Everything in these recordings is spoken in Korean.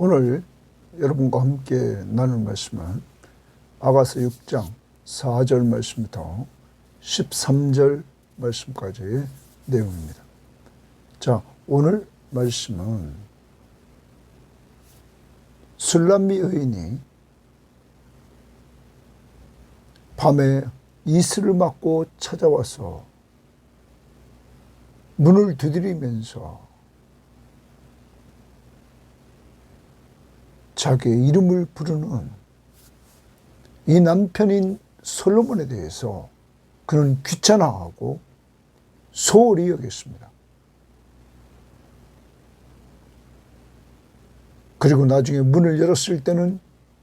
오늘 여러분과 함께 나눌 말씀은 아가서 6장 4절 말씀부터 13절 말씀까지의 내용입니다. 자, 오늘 말씀은 술람미 여인이 밤에 이슬을 맞고 찾아와서 문을 두드리면서 자기의 이름을 부르는 이 남편인 솔로몬에 대해서 그는 귀찮아하고 소홀히 여겼습니다. 그리고 나중에 문을 열었을 때는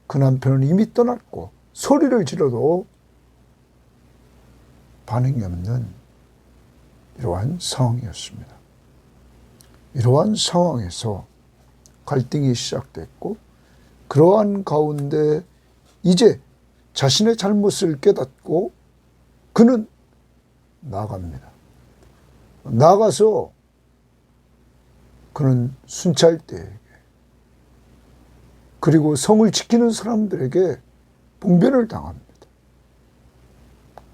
그 남편은 이미 떠났고 소리를 질러도 반응이 없는 이러한 상황이었습니다. 이러한 상황에서 갈등이 시작됐고 그러한 가운데 이제 자신의 잘못을 깨닫고 그는 나갑니다. 나가서 그는 순찰대에게 그리고 성을 지키는 사람들에게 봉변을 당합니다.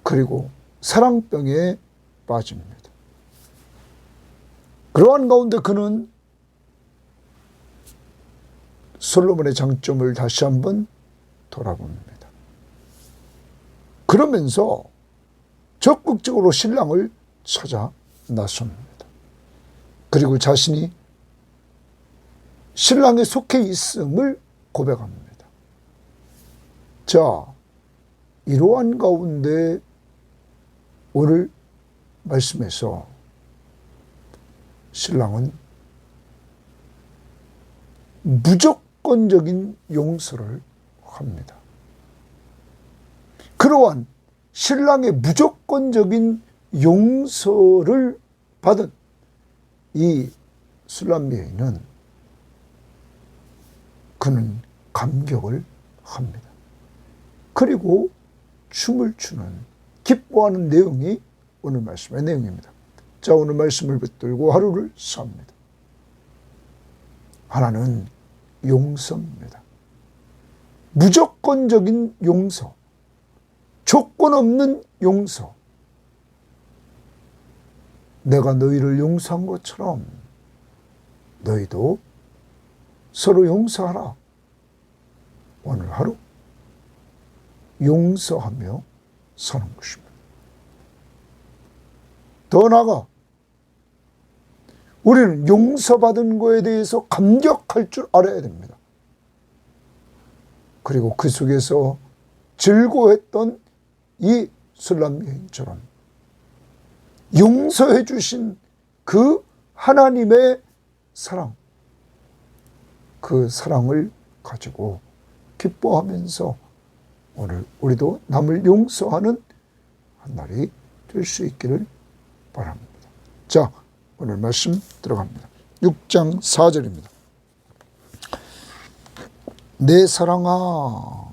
그리고 사랑병에 빠집니다. 그러한 가운데 그는 솔로몬의 장점을 다시 한번 돌아봅니다. 그러면서 적극적으로 신랑을 찾아 나섭니다. 그리고 자신이 신랑에 속해 있음을 고백합니다. 자, 이러한 가운데 오늘 말씀에서 신랑은 무조건적인 용서를 합니다. 그러한 신랑의 무조건적인 용서를 받은 이 술람미 여인은 그는 감격을 합니다. 그리고 춤을 추는 기뻐하는 내용이 오늘 말씀의 내용입니다. 자, 오늘 말씀을 붙들고 하루를 삽니다. 하나는 용서입니다. 무조건적인 용서, 조건 없는 용서. 내가 너희를 용서한 것처럼 너희도 서로 용서하라. 오늘 하루 용서하며 사는 것입니다. 더 나아가 우리는 용서받은 것에 대해서 감격할 줄 알아야 됩니다. 그리고 그 속에서 즐거워했던 이 술람미 여인처럼 용서해 주신 그 하나님의 사랑, 그 사랑을 가지고 기뻐하면서 오늘 우리도 남을 용서하는 한 날이 될 수 있기를 바랍니다. 자, 오늘 말씀 들어갑니다. 6장 4절입니다. 내 사랑아,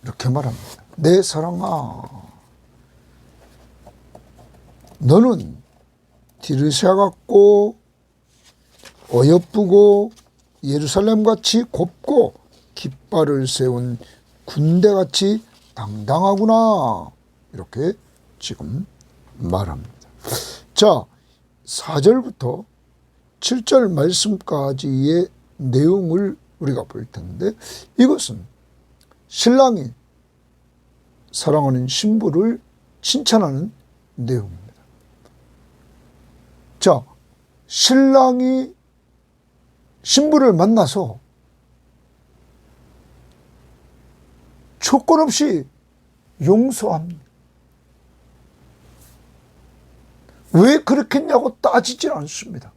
이렇게 말합니다. 내 사랑아, 너는 디르시아 같고 어여쁘고 예루살렘같이 곱고 깃발을 세운 군대같이 당당하구나. 이렇게 지금 말합니다. 자, 4절부터 7절 말씀까지의 내용을 우리가 볼 텐데 이것은 신랑이 사랑하는 신부를 칭찬하는 내용입니다. 자, 신랑이 신부를 만나서 조건 없이 용서합니다. 왜 그렇게 했냐고 따지질 않습니다.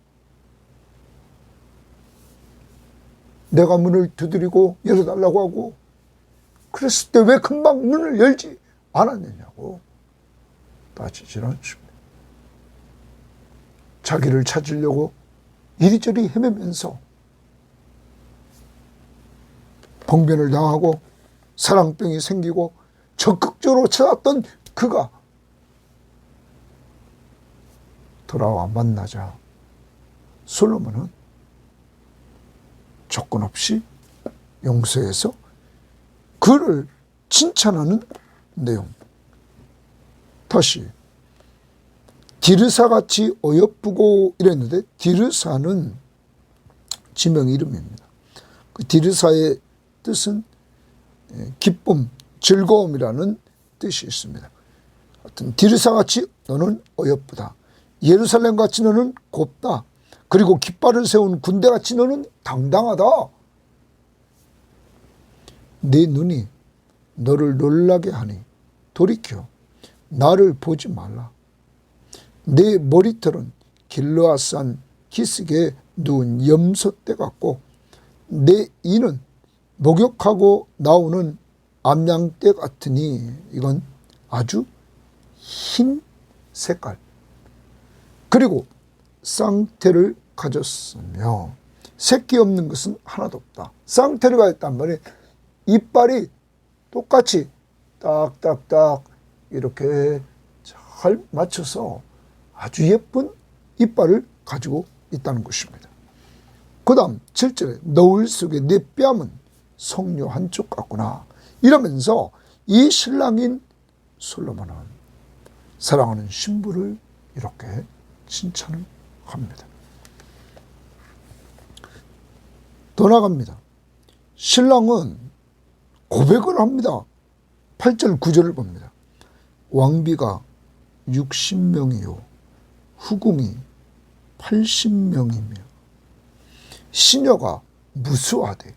내가 문을 두드리고 열어달라고 하고 그랬을 때 왜 금방 문을 열지 않았느냐고 따지질 않습니다. 자기를 찾으려고 이리저리 헤매면서 봉변을 당하고 사랑병이 생기고 적극적으로 찾았던 그가 돌아와 만나자 솔로몬은 조건 없이 용서해서 그를 칭찬하는 내용. 다시 디르사같이 어여쁘고 이랬는데 디르사는 지명 이름입니다. 그 디르사의 뜻은 기쁨, 즐거움이라는 뜻이 있습니다. 하여튼 디르사같이 너는 어여쁘다. 예루살렘같이 너는 곱다. 그리고 깃발을 세운 군대같이 너는 당당하다. 네 눈이 너를 놀라게 하니 돌이켜 나를 보지 말라. 내 머리털은 길르앗산 기슭에 누운 염소떼 같고 내 이는 목욕하고 나오는 암양떼 같으니 이건 아주 흰 색깔. 그리고 쌍태를 가졌으며 새끼 없는 것은 하나도 없다. 쌍태를 가졌단 말이에요. 이빨이 똑같이 딱딱딱 이렇게 잘 맞춰서 아주 예쁜 이빨을 가지고 있다는 것입니다. 그 다음 7절에 너울 속에 내 뺨은 석류 한쪽 같구나. 이러면서 이 신랑인 솔로몬은 사랑하는 신부를 이렇게 칭찬을 합니다. 더 나갑니다. 신랑은 고백을 합니다. 8절 9절을 봅니다. 왕비가 60명이요 후궁이 80명이며 시녀가 무수하되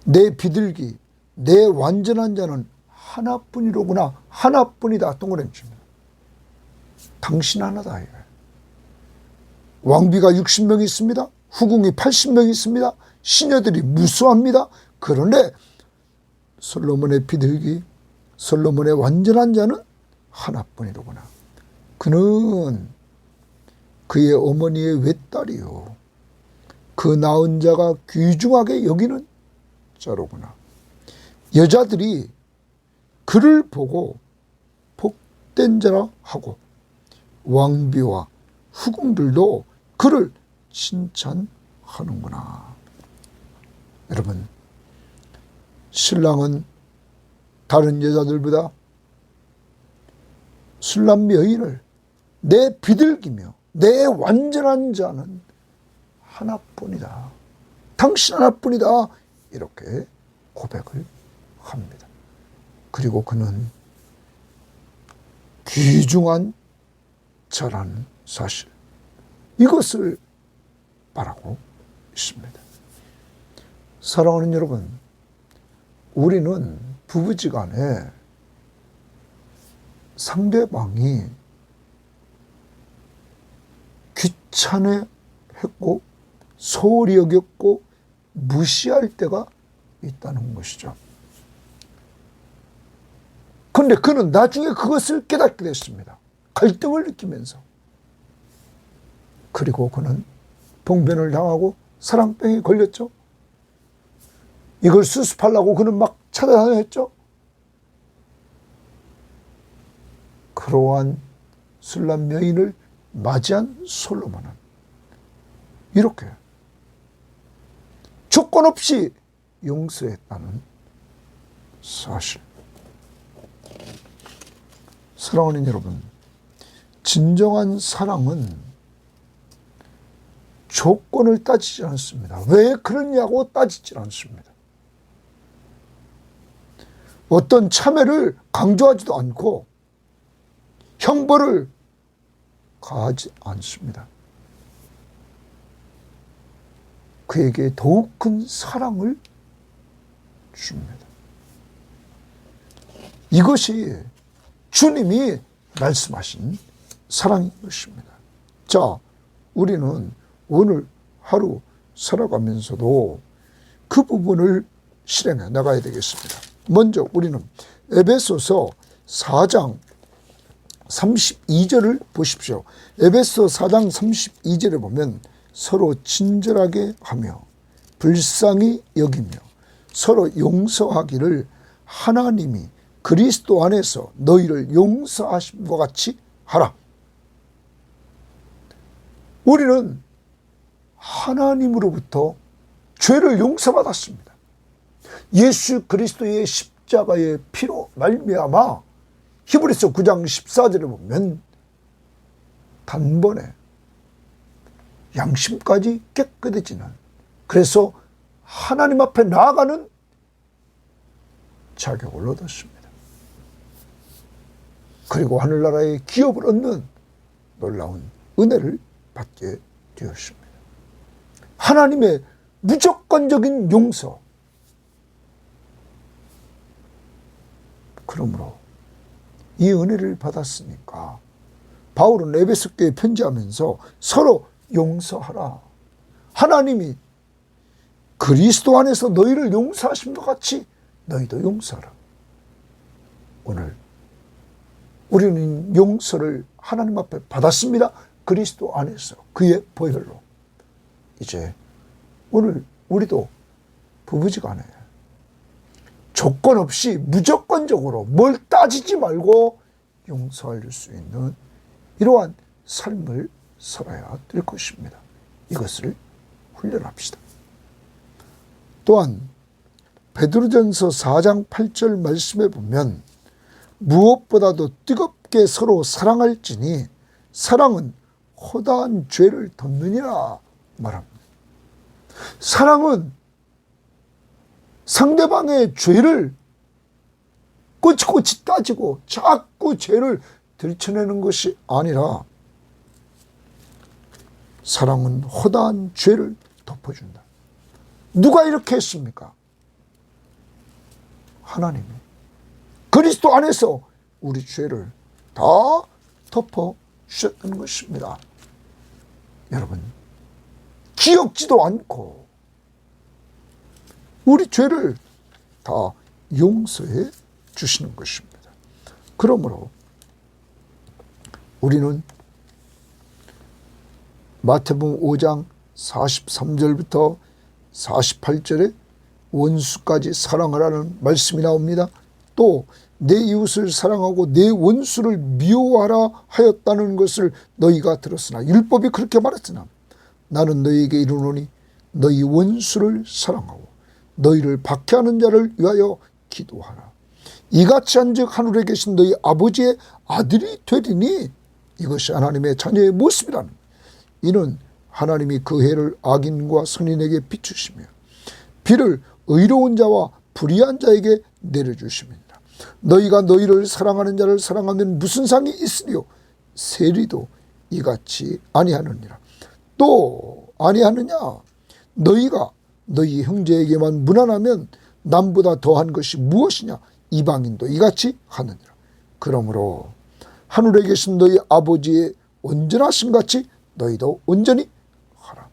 내 비둘기 내 완전한 자는 하나뿐이로구나. 하나뿐이다. 동그라미 칩니다. 당신 하나다. 왕비가 60명이 있습니다. 후궁이 80명이 있습니다. 시녀들이 무수합니다. 그런데 솔로몬의 비둘기, 솔로몬의 완전한 자는 하나뿐이로구나. 그는 그의 어머니의 외딸이요 그 낳은 자가 귀중하게 여기는 자로구나. 여자들이 그를 보고 복된 자라 하고 왕비와 후궁들도 그를 칭찬하는구나. 여러분, 신랑은 다른 여자들보다 술람 여인을 내 비둘기며 내 완전한 자는 하나뿐이다. 당신 하나뿐이다. 이렇게 고백을 합니다. 그리고 그는 귀중한 자라는 사실, 이것을 말하고 있습니다. 사랑하는 여러분, 우리는 부부지간에 상대방이 귀찮아했고 소홀히 여겼고 무시할 때가 있다는 것이죠. 그런데 그는 나중에 그것을 깨닫게 됐습니다. 갈등을 느끼면서. 그리고 그는 봉변을 당하고 사랑병에 걸렸죠. 이걸 수습하려고 그는 막 찾아다녔죠. 그러한 술람 여인을 맞이한 솔로몬은 이렇게 조건 없이 용서했다는 사실. 사랑하는 여러분, 진정한 사랑은 조건을 따지지 않습니다. 왜 그러냐고 따지지 않습니다. 어떤 참회를 강조하지도 않고 형벌을 가하지 않습니다. 그에게 더욱 큰 사랑을 줍니다. 이것이 주님이 말씀하신 사랑인 것입니다. 자, 우리는 오늘 하루 살아가면서도 그 부분을 실행해 나가야 되겠습니다. 먼저 우리는 에베소서 4장 32절을 보십시오. 에베소 4장 32절에 보면 서로 친절하게 하며 불쌍히 여기며 서로 용서하기를 하나님이 그리스도 안에서 너희를 용서하심과 같이 하라. 우리는 하나님으로부터 죄를 용서받았습니다. 예수 그리스도의 십자가의 피로 말미암아 히브리서 9장 14절에 보면 단번에 양심까지 깨끗해지는, 그래서 하나님 앞에 나아가는 자격을 얻었습니다. 그리고 하늘나라의 기업을 얻는 놀라운 은혜를 받게 되었습니다. 하나님의 무조건적인 용서. 그러므로 이 은혜를 받았으니까 바울은 에베소 교회에 편지하면서 서로 용서하라. 하나님이 그리스도 안에서 너희를 용서하심과 같이 너희도 용서하라. 오늘 우리는 용서를 하나님 앞에 받았습니다. 그리스도 안에서 그의 보혈로. 이제 오늘 우리도 부부지간에 조건 없이 무조건적으로 뭘 따지지 말고 용서할 수 있는 이러한 삶을 살아야 될 것입니다. 이것을 훈련합시다. 또한 베드로전서 4장 8절 말씀에 보면 무엇보다도 뜨겁게 서로 사랑할지니 사랑은 허다한 죄를 덮느니라 말합니다. 사랑은 상대방의 죄를 꼬치꼬치 따지고 자꾸 죄를 들춰내는 것이 아니라 사랑은 허다한 죄를 덮어준다. 누가 이렇게 했습니까? 하나님이 그리스도 안에서 우리 죄를 다 덮어주셨던 것입니다. 여러분, 기억지도 않고 우리 죄를 다 용서해 주시는 것입니다. 그러므로 우리는 마태복음 5장 43절부터 48절에 원수까지 사랑하라는 말씀이 나옵니다. 또 내 이웃을 사랑하고 내 원수를 미워하라 하였다는 것을 너희가 들었으나 율법이 그렇게 말했으나 나는 너희에게 이르노니 너희 원수를 사랑하고 너희를 박해하는 자를 위하여 기도하라. 이같이 한즉 하늘에 계신 너희 아버지의 아들이 되리니 이것이 하나님의 자녀의 모습이라는, 이는 하나님이 그 해를 악인과 선인에게 비추시며 비를 의로운 자와 불의한 자에게 내려주십니다. 너희가 너희를 사랑하는 자를 사랑하면 무슨 상이 있으리요? 세리도 이같이 아니하느니라. 또 아니하느냐? 너희가 너희 형제에게만 무난하면 남보다 더한 것이 무엇이냐? 이방인도 이같이 하느니라. 그러므로 하늘에 계신 너희 아버지의 온전하심 같이 너희도 온전히 하라.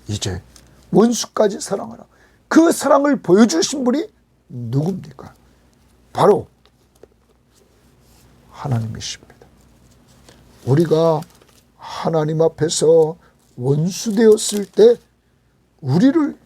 이제 원수까지 사랑하라. 그 사랑을 보여주신 분이 누굽니까? 바로 하나님이십니다. 우리가 하나님 앞에서 원수되었을 때 우리를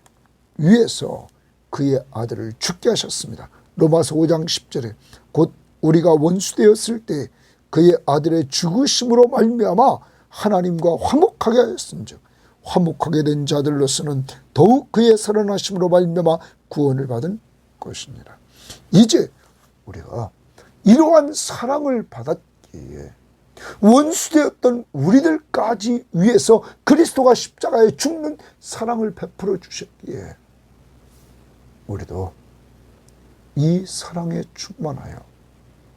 위해서 그의 아들을 죽게 하셨습니다. 로마서 5장 10절에 곧 우리가 원수되었을 때 그의 아들의 죽으심으로 말미암아 하나님과 화목하게 하였은즉 화목하게 된 자들로서는 더욱 그의 살아나심으로 말미암아 구원을 받은 것이니라. 이제 우리가 이러한 사랑을 받았기에 원수되었던 우리들까지 위해서 그리스도가 십자가에 죽는 사랑을 베풀어 주셨기에 우리도 이 사랑에 충만하여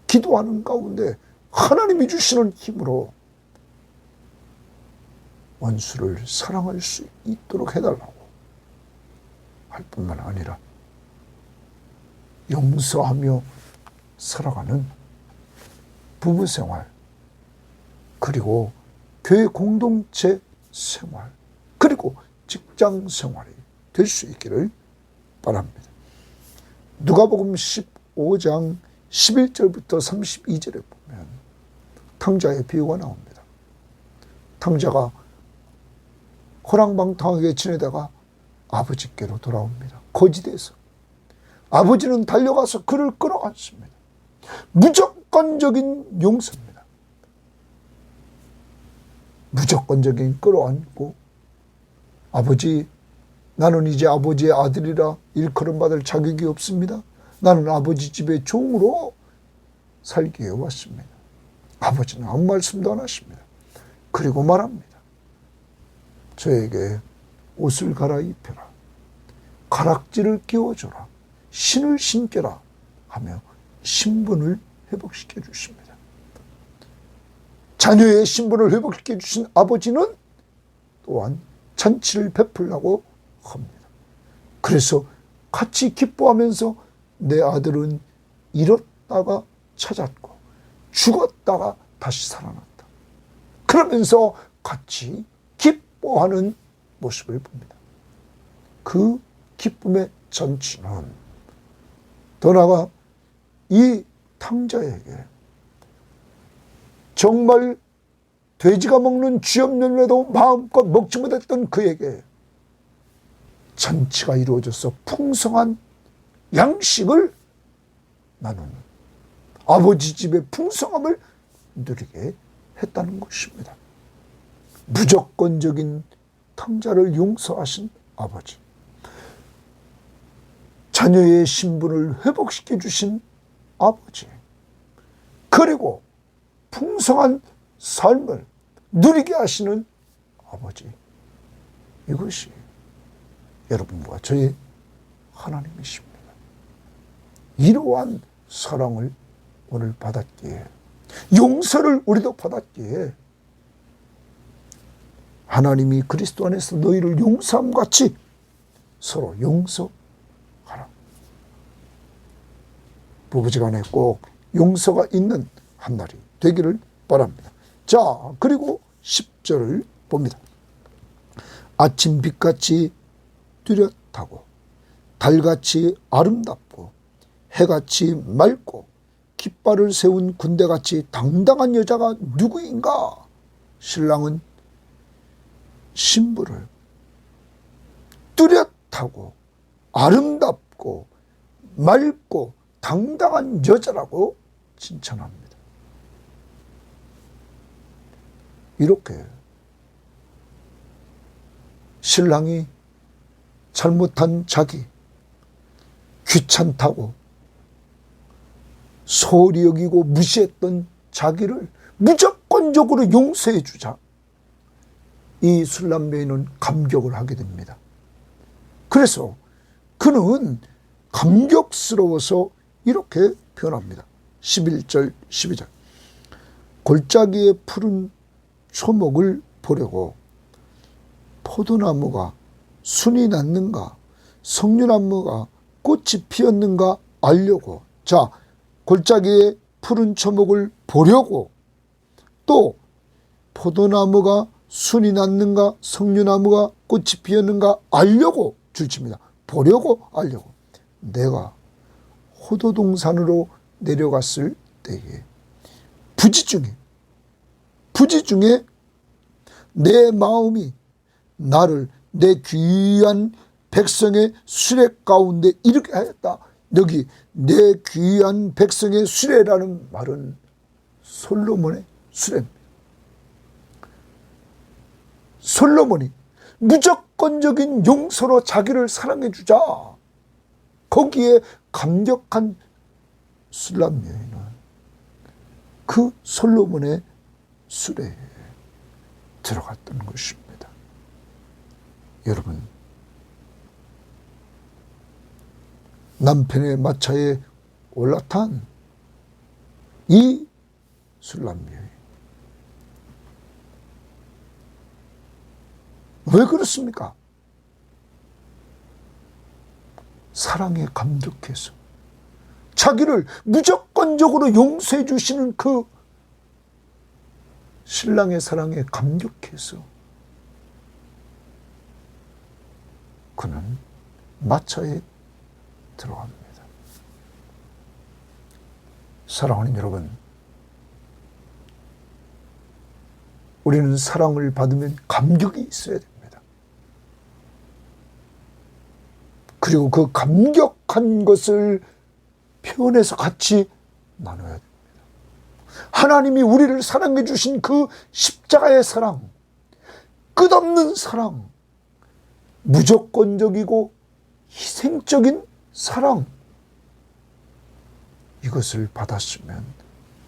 기도하는 가운데 하나님이 주시는 힘으로 원수를 사랑할 수 있도록 해달라고 할 뿐만 아니라 용서하며 살아가는 부부생활, 그리고 교회 공동체 생활, 그리고 직장 생활이 될 수 있기를 바랍니다. 누가복음 15장 11절부터 32절에 보면 탕자의 비유가 나옵니다. 탕자가 호랑방탕하게 지내다가 아버지께로 돌아옵니다. 거지돼서. 아버지는 달려가서 그를 끌어안습니다. 무조건적인 용서입니다. 무조건적인 끌어안고 아버지, 나는 이제 아버지의 아들이라 일컬음 받을 자격이 없습니다. 나는 아버지 집의 종으로 살기에 왔습니다. 아버지는 아무 말씀도 안 하십니다. 그리고 말합니다. 저에게 옷을 갈아입혀라. 가락지를 끼워줘라. 신을 신겨라 하며 신분을 회복시켜 주십니다. 자녀의 신분을 회복시켜 주신 아버지는 또한 잔치를 베풀라고 합니다. 그래서 같이 기뻐하면서 내 아들은 잃었다가 찾았고 죽었다가 다시 살아났다. 그러면서 같이 기뻐하는 모습을 봅니다. 그 기쁨의 잔치는 더 나아가 이 탕자에게 정말 돼지가 먹는 쥐염열매도 마음껏 먹지 못했던 그에게 잔치가 이루어져서 풍성한 양식을 나누는 아버지 집의 풍성함을 누리게 했다는 것입니다. 무조건적인 탕자를 용서하신 아버지, 자녀의 신분을 회복시켜 주신 아버지, 그리고 풍성한 삶을 누리게 하시는 아버지, 이것이 여러분과 저의 하나님이십니다. 이러한 사랑을 오늘 받았기에, 용서를 우리도 받았기에 하나님이 그리스도 안에서 너희를 용서함 같이 서로 용서하라. 부부지간에 꼭 용서가 있는 한 날이 되기를 바랍니다. 자, 그리고 10절을 봅니다. 아침 빛같이 뚜렷하고 달같이 아름답고 해같이 맑고 깃발을 세운 군대같이 당당한 여자가 누구인가? 신랑은 신부를 뚜렷하고 아름답고 맑고 당당한 여자라고 칭찬합니다. 이렇게 신랑이 잘못한 자기, 귀찮다고 소홀히 여기고 무시했던 자기를 무조건적으로 용서해 주자 이 술람 여인은 감격을 하게 됩니다. 그래서 그는 감격스러워서 이렇게 표현합니다. 11절 12절 골짜기에 푸른 초목을 보려고 포도나무가 순이 났는가 석류나무가 꽃이 피었는가 알려고. 자, 골짜기에 푸른 초목을 보려고, 또 포도나무가 순이 났는가 석류나무가 꽃이 피었는가 알려고 줄칩니다. 보려고 알려고. 내가 호도동산으로 내려갔을 때에 부지 중에 내 마음이 나를 내 귀한 백성의 수레 가운데 이렇게 하였다. 여기 내 귀한 백성의 수레라는 말은 솔로몬의 수레입니다. 솔로몬이 무조건적인 용서로 자기를 사랑해 주자 거기에 감격한 술람 여인은 그 솔로몬의 수레에 들어갔던 것입니다. 여러분, 남편의 마차에 올라탄 이 술람 여인, 왜 그렇습니까? 사랑에 감격해서 자기를 무조건적으로 용서해 주시는 그 신랑의 사랑에 감격해서 그는 마차에 들어갑니다. 사랑하는 여러분, 우리는 사랑을 받으면 감격이 있어야 됩니다. 그리고 그 감격한 것을 표현해서 같이 나눠야 됩니다. 하나님이 우리를 사랑해 주신 그 십자가의 사랑, 끝없는 사랑, 무조건적이고 희생적인 사랑, 이것을 받았으면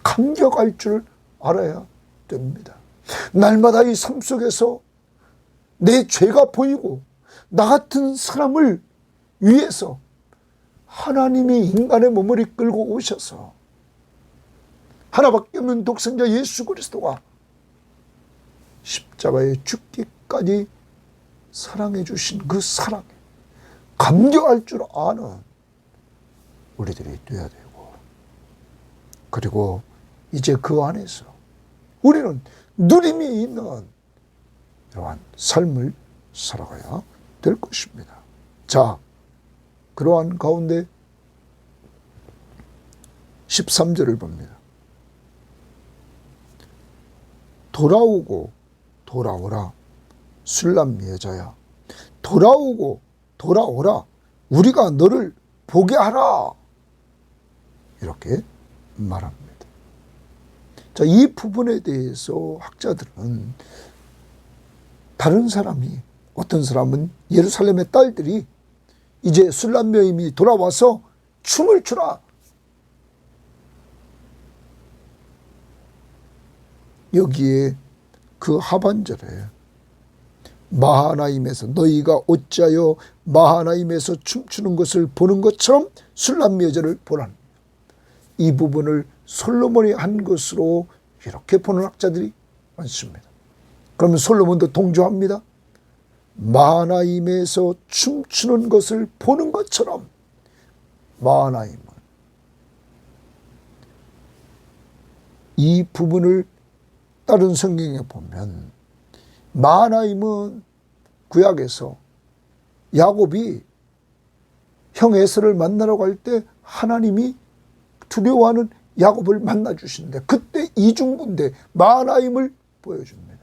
감격할 줄 알아야 됩니다. 날마다 이 삶 속에서 내 죄가 보이고 나 같은 사람을 위해서 하나님이 인간의 몸을 이끌고 오셔서 하나밖에 없는 독생자 예수 그리스도가 십자가에 죽기까지 사랑해 주신 그 사랑에 감격할 줄 아는 우리들이 되어야 되고, 그리고 이제 그 안에서 우리는 누림이 있는 이러한 삶을 살아가야 될 것입니다. 자, 그러한 가운데 13절을 봅니다. 돌아오고 돌아오라 술람 여자야, 돌아오고 돌아오라 우리가 너를 보게 하라, 이렇게 말합니다. 자, 이 부분에 대해서 학자들은 다른 사람이, 어떤 사람은 예루살렘의 딸들이 이제 술람 여인이 돌아와서 춤을 추라, 여기에 그 하반절에 마하나임에서 너희가 어찌하여 마하나임에서 춤추는 것을 보는 것처럼 술람 여자를 보라는, 이 부분을 솔로몬이 한 것으로 이렇게 보는 학자들이 많습니다. 그러면 솔로몬도 동조합니다. 마하나임에서 춤추는 것을 보는 것처럼, 마하나임은 이 부분을 다른 성경에 보면 마하나임은 구약에서 야곱이 형 에서를 만나러 갈 때 하나님이 두려워하는 야곱을 만나 주시는데, 그때 이중군대 마하나임을 보여줍니다.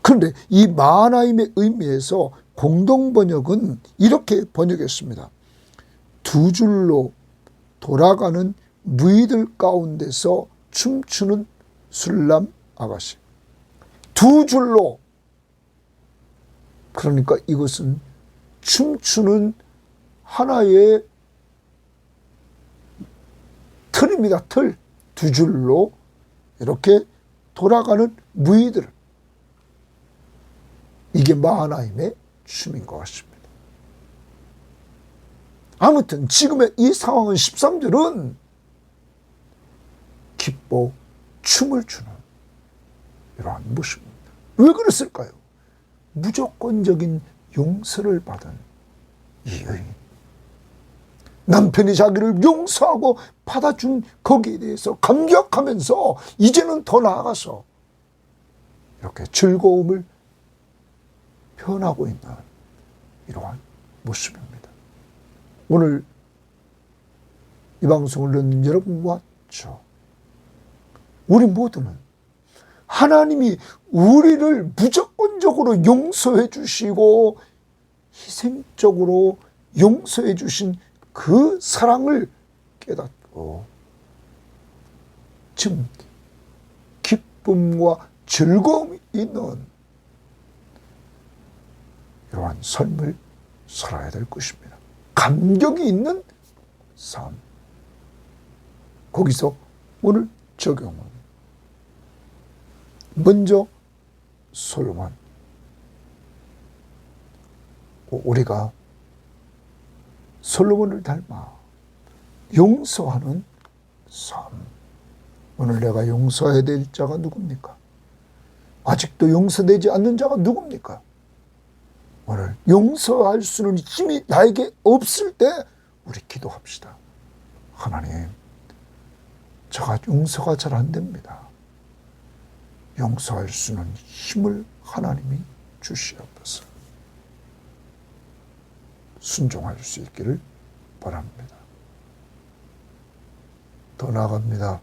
그런데 이 마하나임의 의미에서 공동 번역은 이렇게 번역했습니다. 두 줄로 돌아가는 무희들 가운데서 춤추는 술람 아가씨. 두 줄로, 그러니까 이것은 춤추는 하나의 틀입니다. 틀. 두 줄로 이렇게 돌아가는 무희들, 이게 마하나임의 춤인 것 같습니다. 아무튼 지금의 이 상황은 13절은 기뻐 춤을 추는 이러한 모습입니다. 왜 그랬을까요? 무조건적인 용서를 받은 이 여인, 남편이 자기를 용서하고 받아준 거기에 대해서 감격하면서 이제는 더 나아가서 이렇게 즐거움을 표현하고 있는 이러한 모습입니다. 오늘 이 방송을 듣는 여러분과 저, 우리 모두는 하나님이 우리를 무조건적으로 용서해 주시고 희생적으로 용서해 주신 그 사랑을 깨닫고 지금 기쁨과 즐거움이 있는 이러한 삶을 살아야 될 것입니다. 감격이 있는 삶. 거기서 오늘 적용은 먼저 솔로몬, 우리가 솔로몬을 닮아 용서하는 삶. 오늘 내가 용서해야 될 자가 누굽니까? 아직도 용서되지 않는 자가 누굽니까? 오늘 용서할 수는 힘이 나에게 없을 때 우리 기도합시다. 하나님, 제가 용서가 잘 안 됩니다. 용서할 수는 힘을 하나님이 주시옵소서. 순종할 수 있기를 바랍니다. 더 나아갑니다.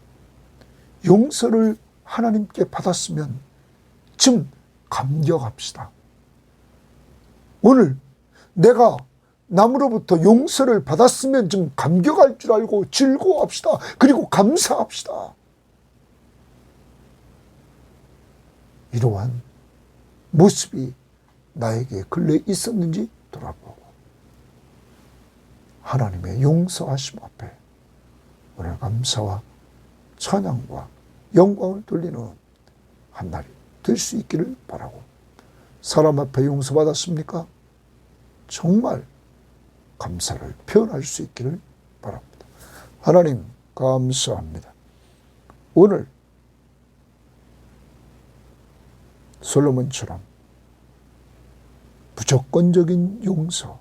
용서를 하나님께 받았으면 지금 감격합시다. 오늘 내가 남으로부터 용서를 받았으면 좀 감격할 줄 알고 즐거워합시다. 그리고 감사합시다. 이러한 모습이 나에게 근래 있었는지 돌아보고 하나님의 용서하심 앞에 오늘 감사와 찬양과 영광을 돌리는 한 날이 될 수 있기를 바라고, 사람 앞에 용서받았습니까? 정말 감사를 표현할 수 있기를 바랍니다. 하나님 감사합니다. 오늘 솔로몬처럼 무조건적인 용서,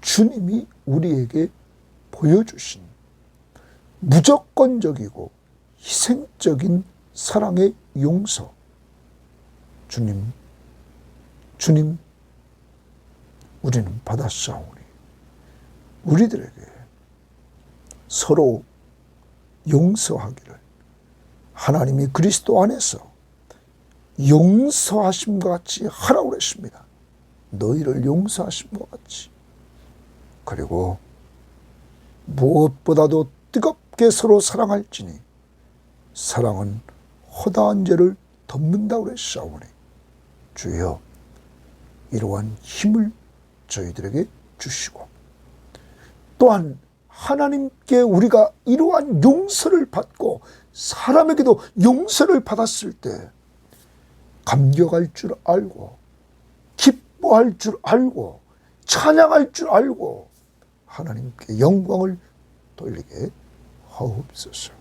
주님이 우리에게 보여주신 무조건적이고 희생적인 사랑의 용서, 주님 우리는 받았사오니 우리들에게 서로 용서하기를, 하나님이 그리스도 안에서 용서하심과 같이 하라고 그랬습니다. 너희를 용서하심과 같이. 그리고 무엇보다도 뜨겁게 서로 사랑할지니 사랑은 허다한 죄를 덮는다고 그랬사오니 주여 이러한 힘을 저희들에게 주시고, 또한 하나님께 우리가 이러한 용서를 받고 사람에게도 용서를 받았을 때 감격할 줄 알고 기뻐할 줄 알고 찬양할 줄 알고 하나님께 영광을 돌리게 하옵소서.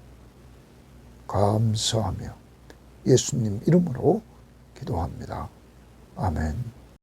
감사하며 예수님 이름으로 기도합니다. 아멘.